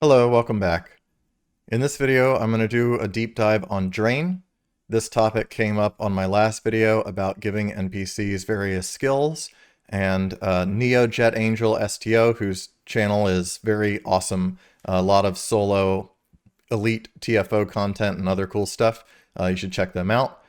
Hello, welcome back. In this video, I'm going to do a deep dive on Drain. This topic came up on my last video about giving NPCs various skills, and Neo Jet Angel STO, whose channel is very awesome, a lot of solo elite TFO content and other cool stuff. You should check them out.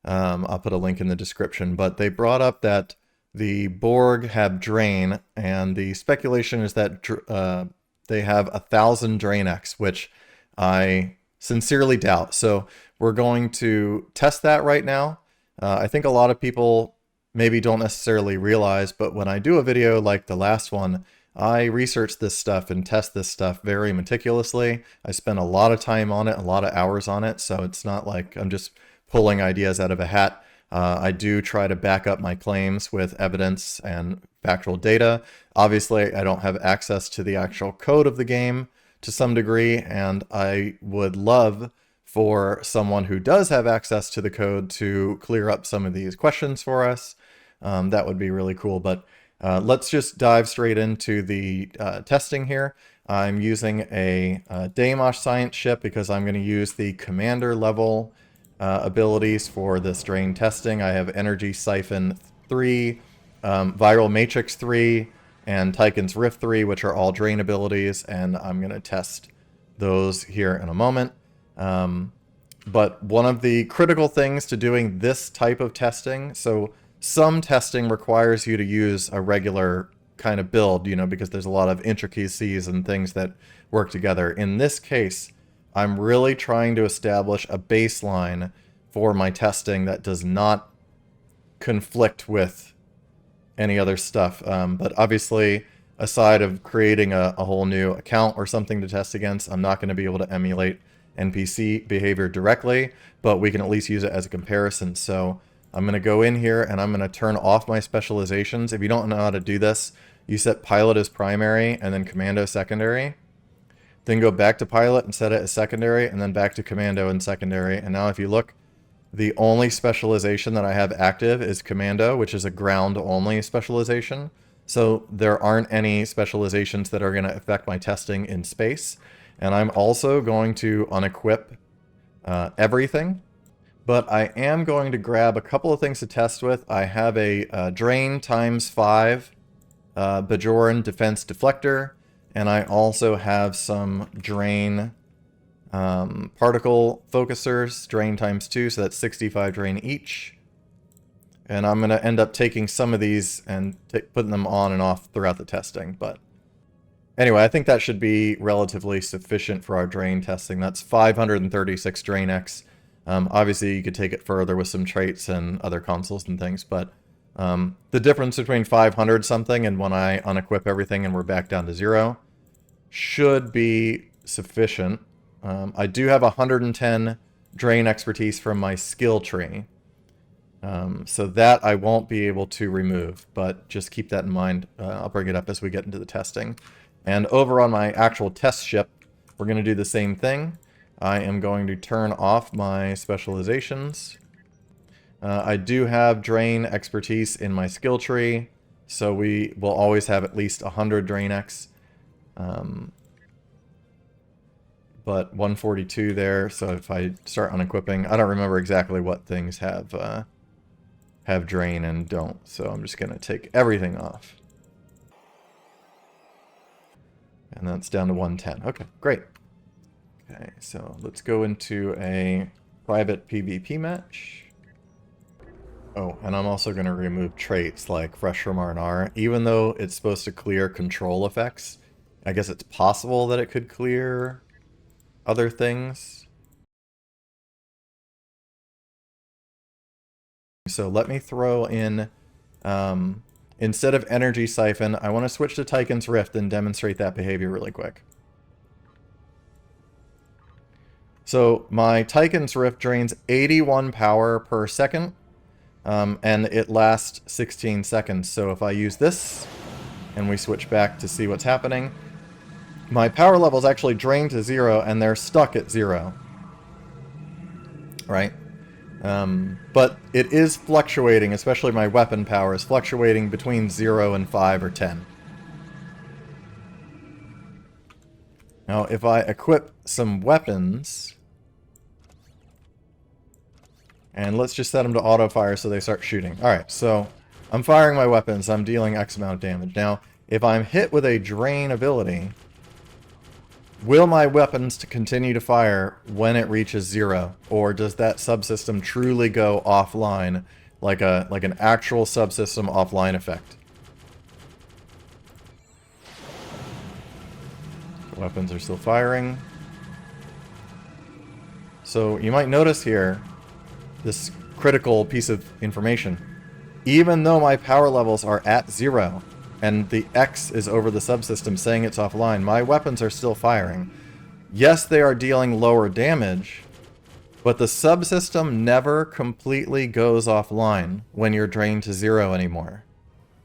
I'll put a link in the description, but they brought up that the Borg have Drain, and the speculation is that they have 1,000 Drain X, which I sincerely doubt. So we're going to test that right now. I think a lot of people maybe don't necessarily realize, but when I do a video like the last one, I research this stuff and test this stuff very meticulously. I spend a lot of time on it, a lot of hours on it, so it's not like I'm just pulling ideas out of a hat. I do try to back up my claims with evidence and factual data. Obviously, I don't have access to the actual code of the game to some degree, and I would love for someone who does have access to the code to clear up some of these questions for us. That would be really cool, but let's just dive straight into the testing here. I'm using a Daimosh Science ship because I'm going to use the commander level abilities for this Drain testing. I have Energy Siphon 3, Viral Matrix 3, and Tykens Rift 3, which are all Drain abilities, and I'm going to test those here in a moment. But one of the critical things to doing this type of testing, so some testing requires you to use a regular kind of build, you know, because there's a lot of intricacies and things that work together. In this case, I'm really trying to establish a baseline for my testing that does not conflict with any other stuff. But obviously, aside of creating a whole new account or something to test against, I'm not going to be able to emulate NPC behavior directly, but we can at least use it as a comparison. So I'm going to go in here and I'm going to turn off my specializations. If you don't know how to do this, you set pilot as primary and then commando secondary. Then go back to pilot and set it as secondary, and then back to commando and secondary. And now if you look, the only specialization that I have active is commando, which is a ground only specialization. So there aren't any specializations that are going to affect my testing in space. And I'm also going to unequip everything. But I am going to grab a couple of things to test with. I have a Drain ×5 Bajoran Defense Deflector. And I also have some Drain particle focusers, Drain ×2, so that's 65 Drain each. And I'm going to end up taking some of these and putting them on and off throughout the testing. But anyway, I think that should be relatively sufficient for our Drain testing. That's 536 Drain X. Obviously, you could take it further with some traits and other consoles and things, but the difference between 500 something and when I unequip everything and we're back down to 0 should be sufficient. I do have 110 Drain expertise from my skill tree, so that I won't be able to remove, but just keep that in mind. I'll bring it up as we get into the testing. And over on my actual test ship, we're going to do the same thing. I am going to turn off my specializations. I do have Drain expertise in my skill tree, so we will always have at least 100 Drain X. But 142 there, so if I start unequipping, I don't remember exactly what things have Drain and don't, so I'm just going to take everything off. And that's down to 110. Okay, great. Okay, so let's go into a private PvP match. Oh, and I'm also going to remove traits like Fresh from R&R. Even though it's supposed to clear control effects, I guess it's possible that it could clear other things. So let me throw in, instead of Energy Siphon, I want to switch to Tykens Rift and demonstrate that behavior really quick. So my Tykens Rift drains 81 power per second. And it lasts 16 seconds. So if I use this and we switch back to see what's happening, my power level is actually drained to 0 and they're stuck at 0. Right? But it is fluctuating, especially my weapon power is fluctuating between 0 and 5 or 10. Now, if I equip some weapons, and let's just set them to auto-fire so they start shooting. Alright, so I'm firing my weapons. I'm dealing X amount of damage. Now, if I'm hit with a drain ability, will my weapons continue to fire when it reaches 0? Or does that subsystem truly go offline like an actual subsystem offline effect? The weapons are still firing. So you might notice here this critical piece of information. Even though my power levels are at 0, and the X is over the subsystem saying it's offline, my weapons are still firing. Yes, they are dealing lower damage, but the subsystem never completely goes offline when you're drained to 0 anymore.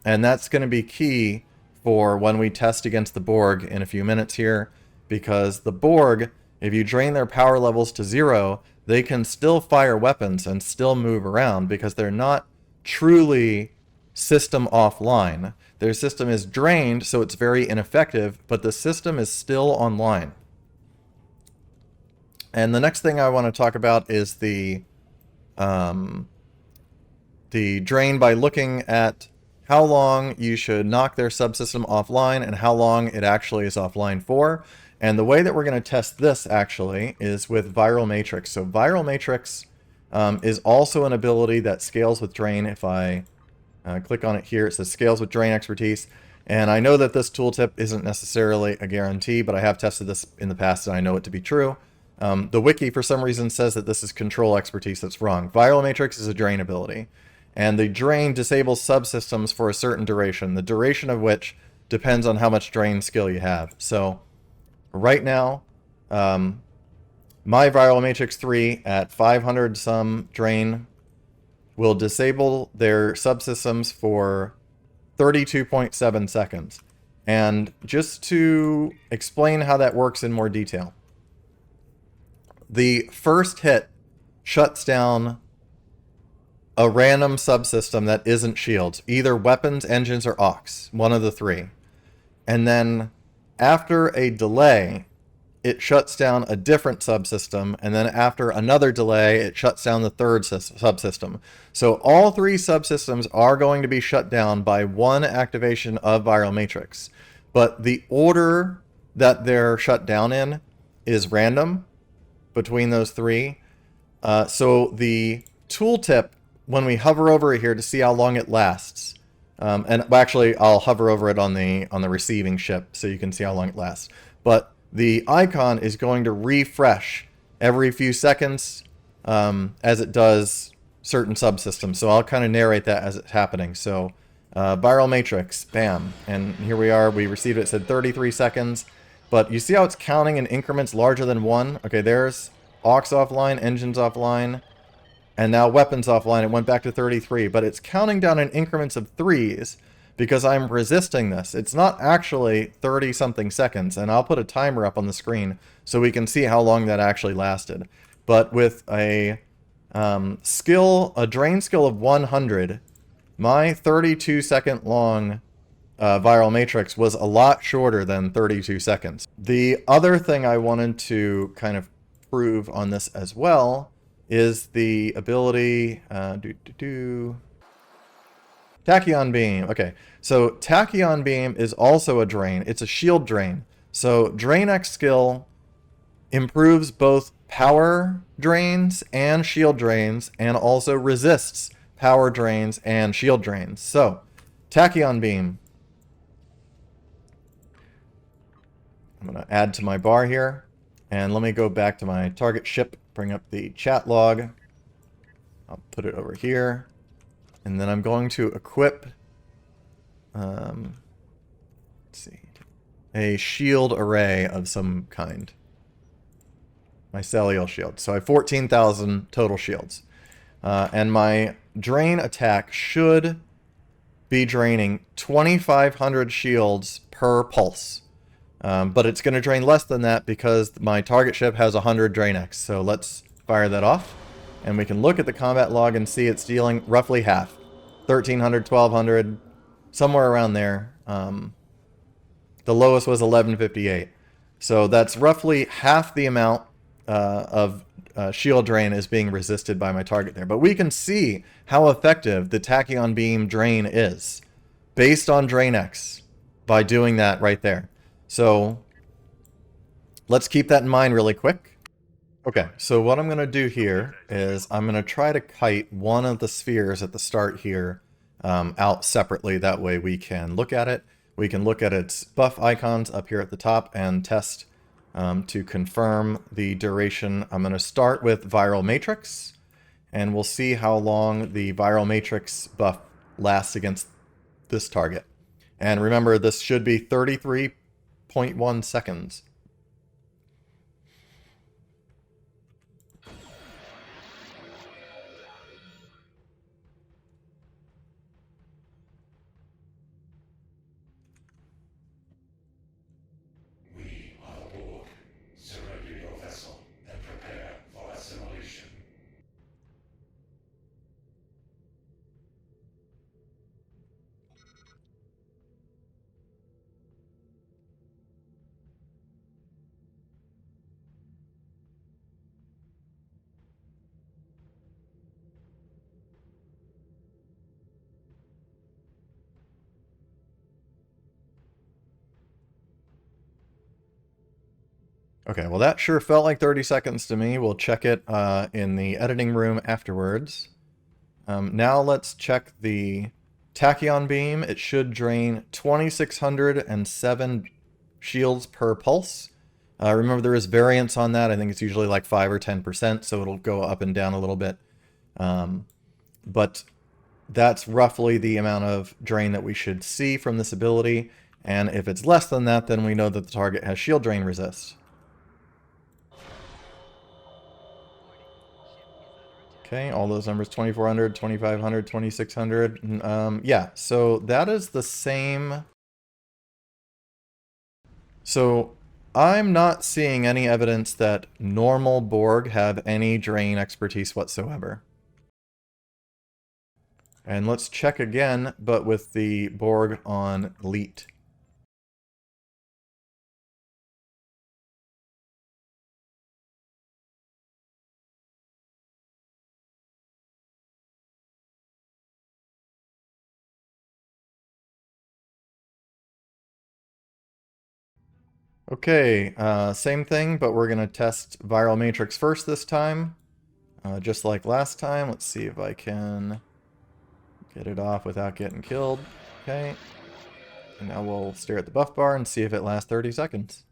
And that's going to be key for when we test against the Borg in a few minutes here, because the Borg, if you drain their power levels to 0, they can still fire weapons and still move around because they're not truly system offline. Their system is drained, so it's very ineffective, but the system is still online. And the next thing I want to talk about is the drain by looking at how long you should knock their subsystem offline and how long it actually is offline for. And the way that we're going to test this actually is with Viral Matrix. So Viral Matrix is also an ability that scales with drain. If I click on it here, it says scales with drain expertise. And I know that this tooltip isn't necessarily a guarantee, but I have tested this in the past and I know it to be true. The wiki, for some reason, says that this is control expertise. That's wrong. Viral Matrix is a drain ability. And the drain disables subsystems for a certain duration, the duration of which depends on how much drain skill you have. So right now, my Viral Matrix 3 at 500 some drain will disable their subsystems for 32.7 seconds. And just to explain how that works in more detail, the first hit shuts down a random subsystem that isn't shields, either weapons, engines, or aux, one of the three. And then after a delay, it shuts down a different subsystem, and then after another delay, it shuts down the third subsystem. So all three subsystems are going to be shut down by one activation of Viral Matrix. But the order that they're shut down in is random between those three. So the tooltip, when we hover over it here to see how long it lasts, and actually I'll hover over it on the receiving ship so you can see how long it lasts. But the icon is going to refresh every few seconds as it does certain subsystems. So I'll kind of narrate that as it's happening. So Viral Matrix, bam, and here we are. We received it, it said 33 seconds. But you see how it's counting in increments larger than 1? Okay, there's aux offline, engines offline, and now weapons offline. It went back to 33, but it's counting down in increments of 3s because I'm resisting this. It's not actually 30-something seconds, and I'll put a timer up on the screen so we can see how long that actually lasted. But with a drain skill of 100, my 32-second long Viral Matrix was a lot shorter than 32 seconds. The other thing I wanted to kind of prove on this as well is the ability Tachyon beam. Okay, so Tachyon beam is also a drain. It's a shield drain. So Drain X skill improves both power drains and shield drains, and also resists power drains and shield drains. So Tachyon beam. I'm going to add to my bar here. And let me go back to my target ship, bring up the chat log. I'll put it over here. And then I'm going to equip let's see, a shield array of some kind. My cellular shield. So I have 14,000 total shields. And my drain attack should be draining 2,500 shields per pulse. But it's going to drain less than that because my target ship has 100 Drain X. So let's fire that off. And we can look at the combat log and see it's dealing roughly half. 1,300, 1,200, somewhere around there. The lowest was 1158. So that's roughly half the amount of shield drain is being resisted by my target there. But we can see how effective the Tachyon beam drain is based on Drain X by doing that right there. So let's keep that in mind really quick. Okay, so what I'm going to do here is I'm going to try to kite one of the spheres at the start here out separately. That way we can look at it. We can look at its buff icons up here at the top and test to confirm the duration. I'm going to start with Viral Matrix, and we'll see how long the Viral Matrix buff lasts against this target. And remember, this should be 33.1 seconds. Okay, well that sure felt like 30 seconds to me. We'll check it in the editing room afterwards. Now let's check the Tachyon beam. It should drain 2,607 shields per pulse. Remember there is variance on that. I think it's usually like 5 or 10%, so it'll go up and down a little bit. But that's roughly the amount of drain that we should see from this ability. And if it's less than that, then we know that the target has shield drain resist. Okay, all those numbers, 2,400, 2,500, 2,600. Yeah, so that is the same. So I'm not seeing any evidence that normal Borg have any drain expertise whatsoever. And let's check again, but with the Borg on Elite. Okay, same thing, but we're going to test Viral Matrix first this time. Just like last time. Let's see if I can get it off without getting killed. Okay. And now we'll stare at the buff bar and see if it lasts 30 seconds.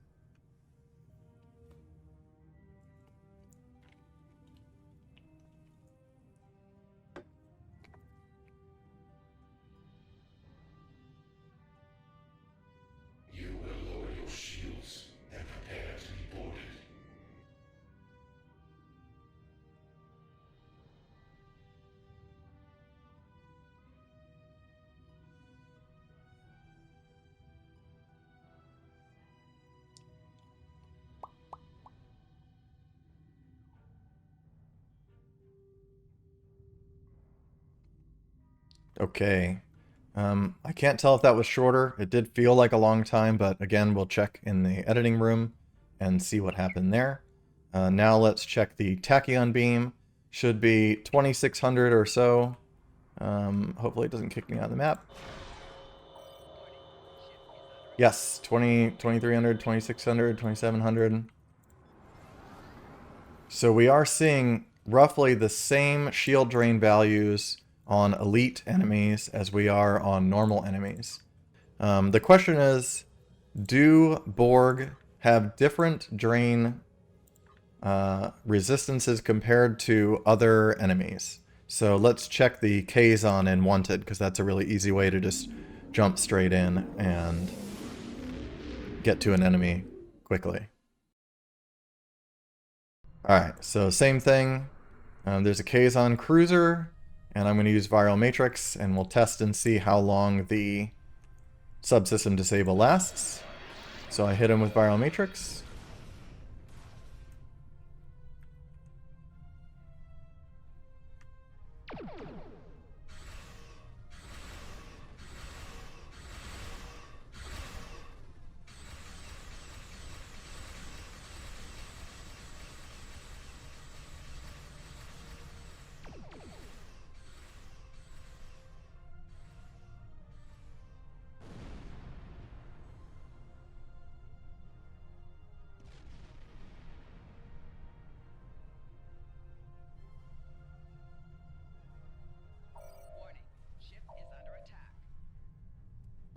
Okay. I can't tell if that was shorter. It did feel like a long time, but again, we'll check in the editing room and see what happened there. Now let's check the Tachyon beam. Should be 2,600 or so. Hopefully it doesn't kick me out of the map. Yes, 2,300, 2,600, 2,700. So we are seeing roughly the same shield drain values on elite enemies as we are on normal enemies. The question is, do Borg have different drain resistances compared to other enemies? So let's check the Kazon in Wanted, because that's a really easy way to just jump straight in and get to an enemy quickly. Alright, so same thing. There's a Kazon cruiser, and I'm going to use Viral Matrix, and we'll test and see how long the subsystem disable lasts. So I hit him with Viral Matrix.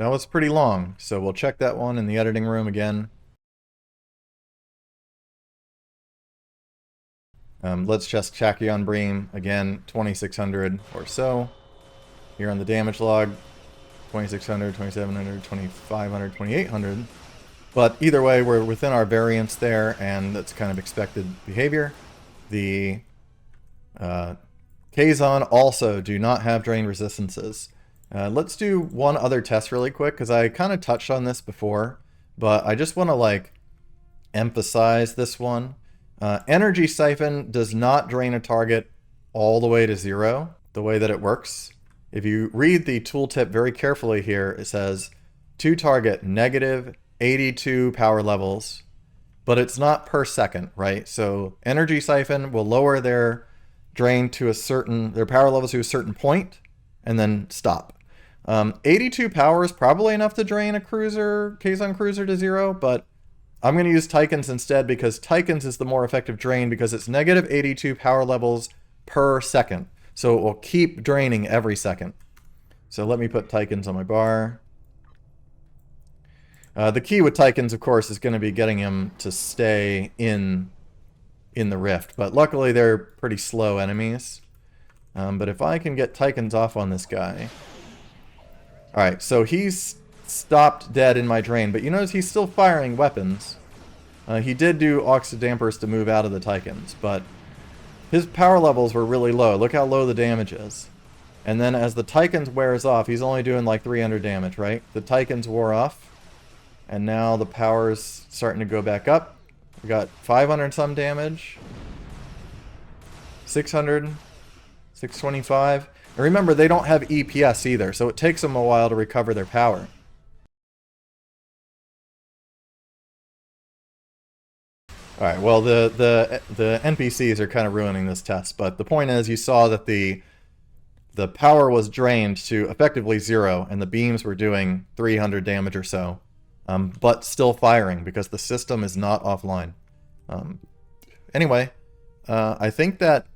that was pretty long, so we'll check that one in the editing room again. Let's just Tachyon Bream again, 2600 or so. Here on the damage log, 2600, 2700, 2500, 2800. But either way, we're within our variance there, and that's kind of expected behavior. The Kazon also do not have drain resistances. Let's do one other test really quick, because I kind of touched on this before, but I just want to like emphasize this one. Energy Siphon does not drain a target all the way to 0, the way that it works. If you read the tooltip very carefully here, it says to target negative 82 power levels, but it's not per second, right? So Energy Siphon will lower their drain to their power levels to a certain point and then stop. 82 power is probably enough to drain a Kazon cruiser to 0, but I'm going to use Tykens instead because Tykens is the more effective drain because it's negative 82 power levels per second. So it will keep draining every second. So let me put Tykens on my bar. The key with Tykens, of course, is going to be getting him to stay in the rift. But luckily, they're pretty slow enemies. But if I can get Tykens off on this guy... Alright, so he's stopped dead in my drain, but you notice he's still firing weapons. He did do Oxidampers to move out of the Tykens, but his power levels were really low. Look how low the damage is. And then as the Tykens wears off, he's only doing like 300 damage, right? The Tykens wore off, and now the power's starting to go back up. We got 500 some damage, 600, 625. And remember, they don't have EPS either, so it takes them a while to recover their power. Alright, well, the NPCs are kind of ruining this test, but the point is you saw that the power was drained to effectively 0, and the beams were doing 300 damage or so, but still firing because the system is not offline. Anyway, I think that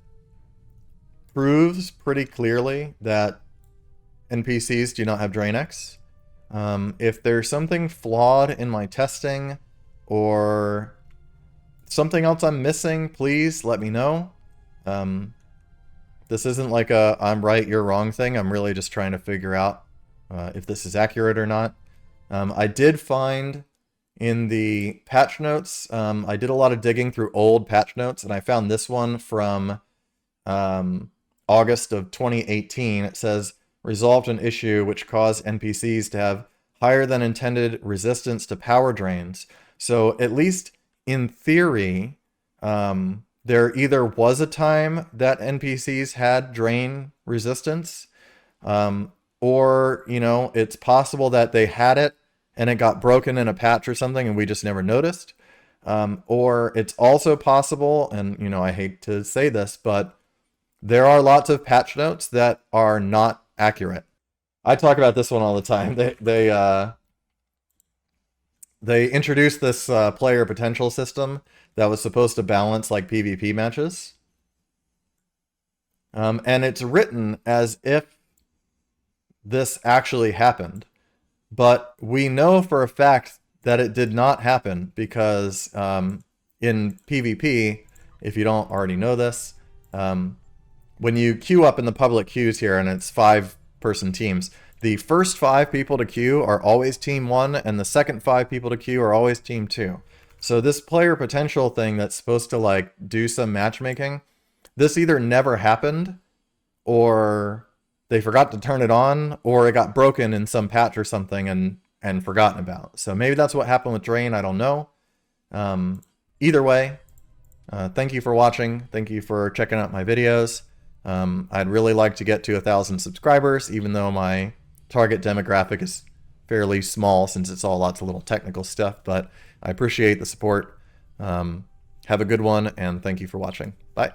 proves pretty clearly that NPCs do not have Drain X. If there's something flawed in my testing, or something else I'm missing, please let me know. This isn't like a I'm right, you're wrong thing. I'm really just trying to figure out if this is accurate or not. I did find in the patch notes, I did a lot of digging through old patch notes, and I found this one from August of 2018. It says, resolved an issue which caused NPCs to have higher than intended resistance to power drains. So at least in theory, there either was a time that NPCs had drain resistance, or, you know, it's possible that they had it and it got broken in a patch or something and we just never noticed. Or it's also possible, and, you know, I hate to say this, but there are lots of patch notes that are not accurate. I talk about this one all the time. They introduced this player potential system that was supposed to balance like PvP matches. And it's written as if this actually happened. But we know for a fact that it did not happen because in PvP, if you don't already know this, when you queue up in the public queues here, and it's 5-person teams, the first 5 people to queue are always Team 1, and the second 5 people to queue are always Team 2. So this player potential thing that's supposed to like do some matchmaking, this either never happened, or they forgot to turn it on, or it got broken in some patch or something and forgotten about. So maybe that's what happened with Drain, I don't know. Either way, thank you for watching. Thank you for checking out my videos. I'd really like to get to 1,000 subscribers, even though my target demographic is fairly small since it's all lots of little technical stuff, but I appreciate the support. Have a good one, and thank you for watching. Bye.